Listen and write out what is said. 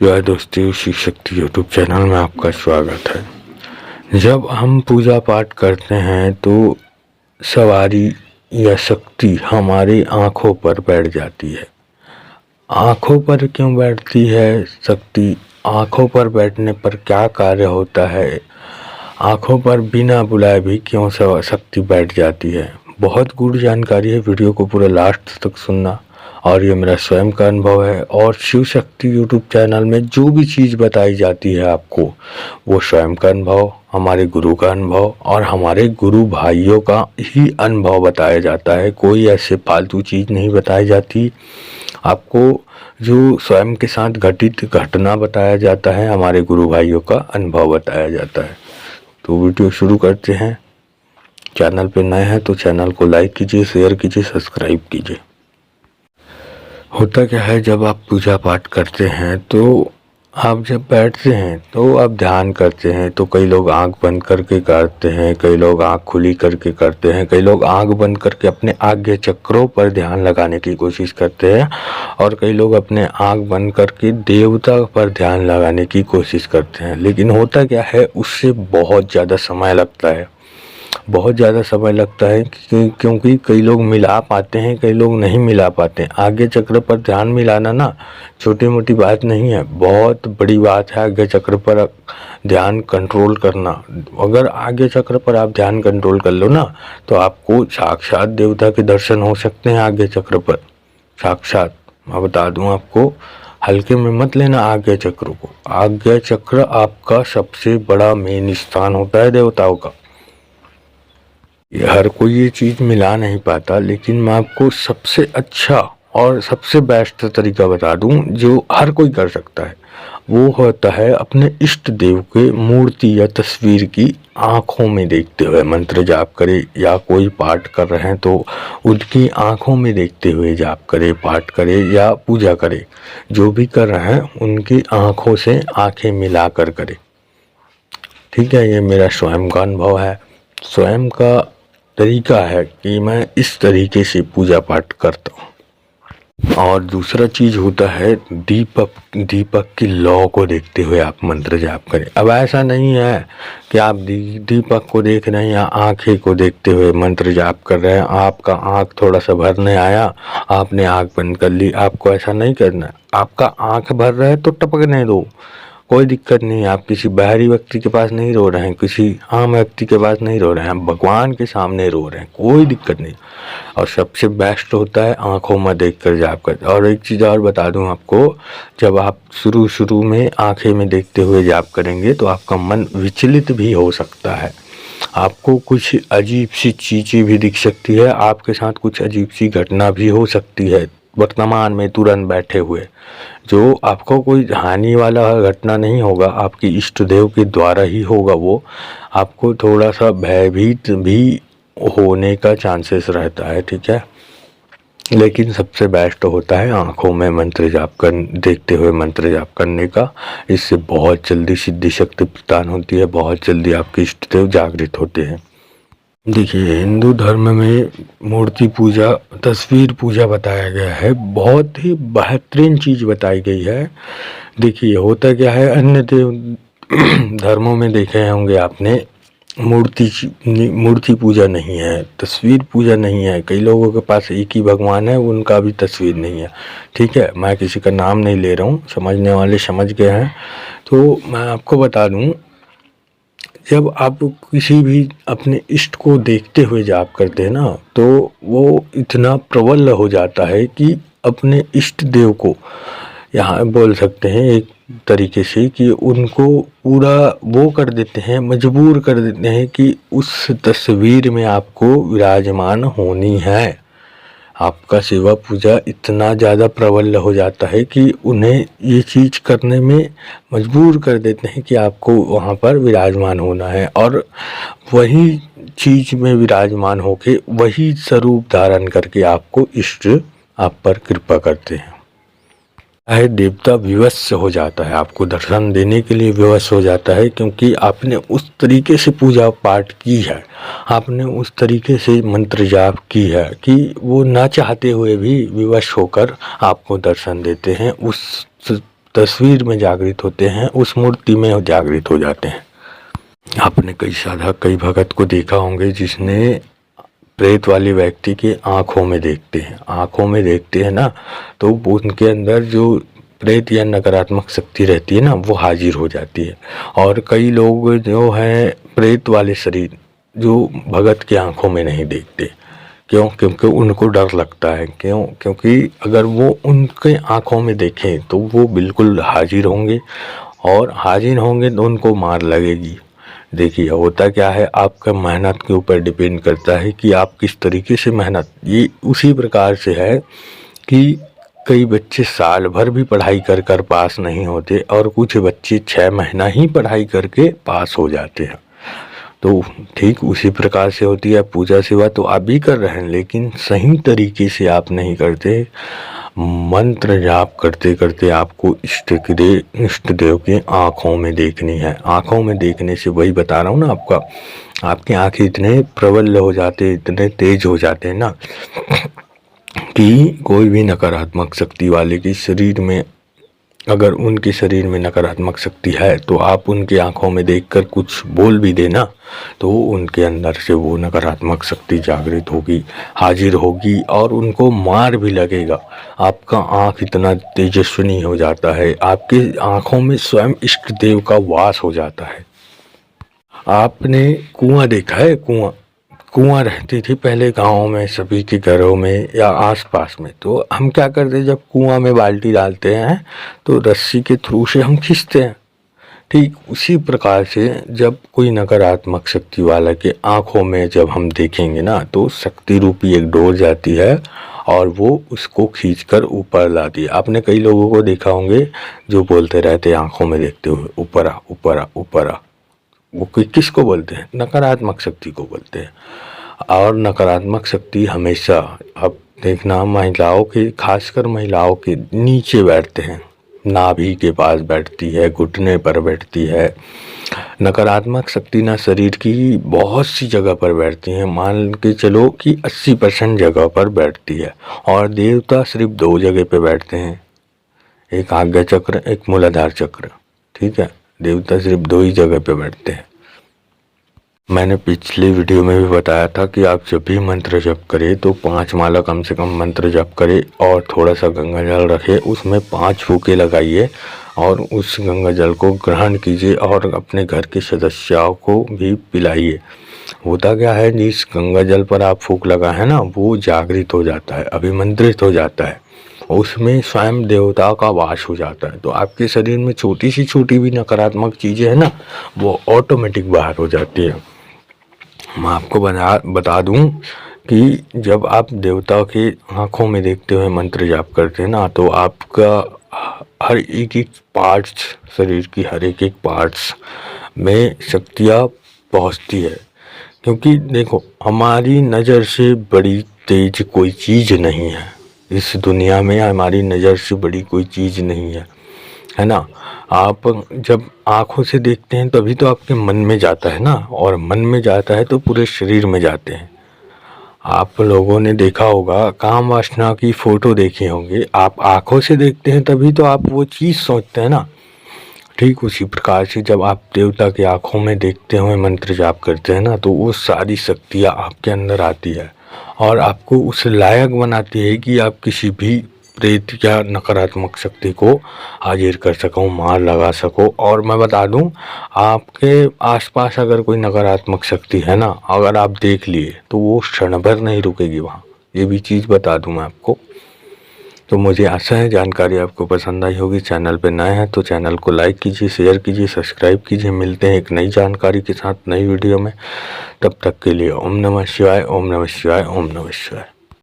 जय दोस्तों, Shiv Shakti YouTube channel में आपका स्वागत है। जब हम पूजा पाठ करते हैं तो सवारी या शक्ति हमारी आँखों पर बैठ जाती है। आँखों पर क्यों बैठती है शक्ति? आँखों पर बैठने पर क्या कार्य होता है? आँखों पर बिना बुलाए भी क्यों शक्ति बैठ जाती है? बहुत गूढ़ जानकारी है, वीडियो को पूरा लास्ट तक सुनना। और ये मेरा स्वयं का अनुभव है, और शिव शक्ति यूट्यूब चैनल में जो भी चीज़ बताई जाती है आपको, वो स्वयं का अनुभव, हमारे गुरु का अनुभव और हमारे गुरु भाइयों का ही अनुभव बताया जाता है। कोई ऐसे फालतू चीज़ नहीं बताई जाती। आपको जो स्वयं के साथ घटित घटना बताया जाता है, हमारे गुरु भाइयों का अनुभव बताया जाता है। तो वीडियो शुरू करते हैं। चैनल पे नए हैं तो चैनल को लाइक कीजिए, शेयर कीजिए, सब्सक्राइब कीजिए। होता क्या है, जब आप पूजा पाठ करते हैं तो आप जब बैठते हैं तो आप ध्यान करते हैं, तो कई लोग आंख बंद करके करते हैं, कई लोग आंख खुली करके करते हैं, कई लोग आंख बंद करके अपने आज्ञा चक्रों पर ध्यान लगाने की कोशिश करते हैं, और कई लोग अपने आंख बंद करके देवता पर ध्यान लगाने की कोशिश करते हैं। लेकिन होता क्या है, उससे बहुत ज़्यादा समय लगता है, बहुत ज़्यादा समय लगता है क्योंकि कई लोग मिला पाते हैं, कई लोग नहीं मिला पाते हैं। आज्ञा चक्र पर ध्यान मिलाना ना छोटी मोटी बात नहीं है, बहुत बड़ी बात है। आज्ञा चक्र पर ध्यान कंट्रोल करना, अगर आज्ञा चक्र पर आप ध्यान कंट्रोल कर लो ना, तो आपको साक्षात देवता के दर्शन हो सकते हैं। आज्ञा चक्र पर साक्षात, मैं बता दूं आपको, हल्के में मत लेना आज्ञा चक्र को। आज्ञा चक्र आपका सबसे बड़ा मेन स्थान होता है देवताओं का। हर कोई ये चीज़ मिला नहीं पाता, लेकिन मैं आपको सबसे अच्छा और सबसे बेस्ट तरीका बता दूं जो हर कोई कर सकता है। वो होता है अपने इष्ट देव के मूर्ति या तस्वीर की आँखों में देखते हुए मंत्र जाप करे, या कोई पाठ कर रहे हैं तो उनकी आँखों में देखते हुए जाप करे, पाठ करे या पूजा करे। जो भी कर रहे हैं उनकी आँखों से आँखें मिला कर करे। ठीक है, ये मेरा स्वयं का अनुभव है, स्वयं का तरीका है कि मैं इस तरीके से पूजा पाठ करता हूँ। और दूसरा चीज़ होता है दीपक की लौ को देखते हुए आप मंत्र जाप करें। अब ऐसा नहीं है कि आप दीपक को देख रहे हैं या आँखें को देखते हुए मंत्र जाप कर रहे हैं, आपका आँख थोड़ा सा भरने आया, आपने आँख बंद कर ली। आपको ऐसा नहीं करना है। आपका आँख भर रहा है तो टपकने दो, कोई दिक्कत नहीं। आप किसी बाहरी व्यक्ति के पास नहीं रो रहे हैं, किसी आम व्यक्ति के पास नहीं रो रहे हैं, आप भगवान के सामने रो रहे हैं, कोई दिक्कत नहीं। और सबसे बेस्ट होता है आंखों में देखकर जाप कर। और एक चीज़ और बता दूं आपको, जब आप शुरू में आंखें में देखते हुए जाप करेंगे तो आपका मन विचलित भी हो सकता है। आपको कुछ अजीब सी चीज़ें भी दिख सकती है, आपके साथ कुछ अजीब सी घटना भी हो सकती है वर्तमान में तुरंत बैठे हुए। जो आपको कोई हानि वाला घटना नहीं होगा, आपके इष्ट देव के द्वारा ही होगा वो। आपको थोड़ा सा भयभीत भी होने का चांसेस रहता है, ठीक है। लेकिन सबसे बेस्ट होता है आंखों में मंत्र जाप कर देखते हुए मंत्र जाप करने का। इससे बहुत जल्दी सिद्धि शक्ति प्रदान होती है, बहुत जल्दी आपके इष्ट देव जागृत होते हैं। देखिए, हिंदू धर्म में मूर्ति पूजा, तस्वीर पूजा बताया गया है, बहुत ही बेहतरीन चीज़ बताई गई है। देखिए, होता क्या है, अन्य देव धर्मों में देखे होंगे आपने, मूर्ति पूजा नहीं है, तस्वीर पूजा नहीं है। कई लोगों के पास एक ही भगवान है, उनका भी तस्वीर नहीं है। ठीक है, मैं किसी का नाम नहीं ले रहा हूँ, समझने वाले समझ गए हैं। तो मैं आपको बता दूँ, जब आप किसी भी अपने इष्ट को देखते हुए जाप करते हैं ना, तो वो इतना प्रबल हो जाता है कि अपने इष्ट देव को, यहाँ बोल सकते हैं एक तरीके से, कि उनको पूरा वो कर देते हैं, मजबूर कर देते हैं कि उस तस्वीर में आपको विराजमान होनी है। आपका सेवा पूजा इतना ज़्यादा प्रबल हो जाता है कि उन्हें ये चीज़ करने में मजबूर कर देते हैं कि आपको वहाँ पर विराजमान होना है, और वही चीज़ में विराजमान होके वही स्वरूप धारण करके आपको इष्ट आप पर कृपा करते हैं। है देवता विवश हो जाता है, आपको दर्शन देने के लिए विवश हो जाता है, क्योंकि आपने उस तरीके से पूजा पाठ की है, आपने उस तरीके से मंत्र जाप की है कि वो ना चाहते हुए भी विवश होकर आपको दर्शन देते हैं। उस तस्वीर में जागृत होते हैं, उस मूर्ति में जागृत हो जाते हैं। आपने कई साधक, कई भगत को देखा होंगे जिसने प्रेत वाले व्यक्ति के आँखों में देखते हैं ना, तो उनके अंदर जो प्रेत या नकारात्मक शक्ति रहती है ना, वो हाजिर हो जाती है। और कई लोग जो हैं प्रेत वाले शरीर जो भगत के आँखों में नहीं देखते, क्यों? क्योंकि उनको डर लगता है। क्यों? क्योंकि अगर वो उनके आँखों में देखें तो वो बिल्कुल हाजिर होंगे, और हाजिर होंगे तो उनको मार लगेगी। देखिए होता क्या है, आपका मेहनत के ऊपर डिपेंड करता है कि आप किस तरीके से मेहनत, ये उसी प्रकार से है कि कई बच्चे साल भर भी पढ़ाई कर पास नहीं होते, और कुछ बच्चे 6 महीना ही पढ़ाई करके पास हो जाते हैं। तो ठीक उसी प्रकार से होती है पूजा सेवा। तो आप भी कर रहे हैं, लेकिन सही तरीके से आप नहीं करते। मंत्र जाप करते करते आपको इष्ट देव के आँखों में देखनी है। आँखों में देखने से, वही बता रहा हूँ ना आपका, आपकी आँखें इतने प्रबल हो जाते, इतने तेज हो जाते हैं ना कि कोई भी नकारात्मक शक्ति वाले के शरीर में, अगर उनके शरीर में नकारात्मक शक्ति है तो आप उनके आंखों में देखकर कुछ बोल भी देना, तो उनके अंदर से वो नकारात्मक शक्ति जागृत होगी, हाजिर होगी, और उनको मार भी लगेगा। आपका आंख इतना तेजस्वी हो जाता है, आपके आंखों में स्वयं इष्ट देव का वास हो जाता है। आपने कुआं देखा है? कुआं रहती थी पहले गाँव में, सभी के घरों में या आसपास में। तो हम क्या करते हैं, जब कुआं में बाल्टी डालते हैं तो रस्सी के थ्रू से हम खींचते हैं। ठीक उसी प्रकार से जब कोई नकारात्मक शक्ति वाला के आँखों में जब हम देखेंगे ना, तो शक्ति रूपी एक डोर जाती है और वो उसको खींचकर ऊपर लाती है। आपने कई लोगों को देखा होंगे जो बोलते रहते हैं आँखों में देखते हुए, ऊपर आ, ऊपर आ, ऊपर आ। वो किसको बोलते हैं? नकारात्मक शक्ति को बोलते हैं। और नकारात्मक शक्ति हमेशा, अब देखना, महिलाओं के, खासकर महिलाओं के नीचे बैठते हैं, नाभि के पास बैठती है, घुटने पर बैठती है। नकारात्मक शक्ति ना शरीर की बहुत सी जगह पर बैठती है, मान के चलो कि 80% जगह पर बैठती है। और देवता सिर्फ 2 जगह पे बैठते हैं, एक आज्ञा चक्र, एक मूलाधार चक्र। ठीक है, देवता सिर्फ 2 ही जगह पे बैठते हैं। मैंने पिछले वीडियो में भी बताया था कि आप जब भी मंत्र जप करें तो 5 माला कम से कम मंत्र जप करें, और थोड़ा सा गंगा जल रखें, उसमें 5 फूके लगाइए और उस गंगा जल को ग्रहण कीजिए और अपने घर के सदस्यों को भी पिलाइए। होता क्या है, जिस गंगा जल पर आप फूक लगा है ना, वो जागृत हो जाता है, अभिमंत्रित हो जाता है, उसमें स्वयं देवता का वास हो जाता है। तो आपके शरीर में छोटी सी छोटी भी नकारात्मक चीज़ें हैं ना, वो ऑटोमेटिक बाहर हो जाती है। मैं आपको बता दूं कि जब आप देवता के आँखों में देखते हुए मंत्र जाप करते हैं ना, तो आपका हर एक पार्ट्स, शरीर की हर एक पार्ट्स में शक्तियाँ पहुँचती है। क्योंकि देखो, हमारी नज़र से बड़ी तेज कोई चीज़ नहीं है इस दुनिया में, हमारी नज़र से बड़ी कोई चीज़ नहीं है ना। आप जब आँखों से देखते हैं तभी तो आपके मन में जाता है ना, और मन में जाता है तो पूरे शरीर में जाते हैं। आप लोगों ने देखा होगा, काम वासना की फ़ोटो देखे होंगे, आप आँखों से देखते हैं तभी तो आप वो चीज़ सोचते हैं ना। ठीक उसी प्रकार से जब आप देवता की आँखों में देखते हुए मंत्र जाप करते हैं ना, तो वो सारी शक्तियाँ आपके अंदर आती है और आपको उस लायक बनाती है कि आप किसी भी प्रेत या नकारात्मक शक्ति को हाजिर कर सको, मार लगा सको। और मैं बता दूं, आपके आसपास अगर कोई नकारात्मक शक्ति है ना, अगर आप देख लिए तो वो क्षण भर नहीं रुकेगी वहाँ, ये भी चीज़ बता दूं मैं आपको। तो मुझे आशा है जानकारी आपको पसंद आई होगी। चैनल पे नए हैं तो चैनल को लाइक कीजिए, शेयर कीजिए, सब्सक्राइब कीजिए। मिलते हैं एक नई जानकारी के साथ नई वीडियो में, तब तक के लिए ओम नमः शिवाय, ओम नमः शिवाय, ओम नमः शिवाय।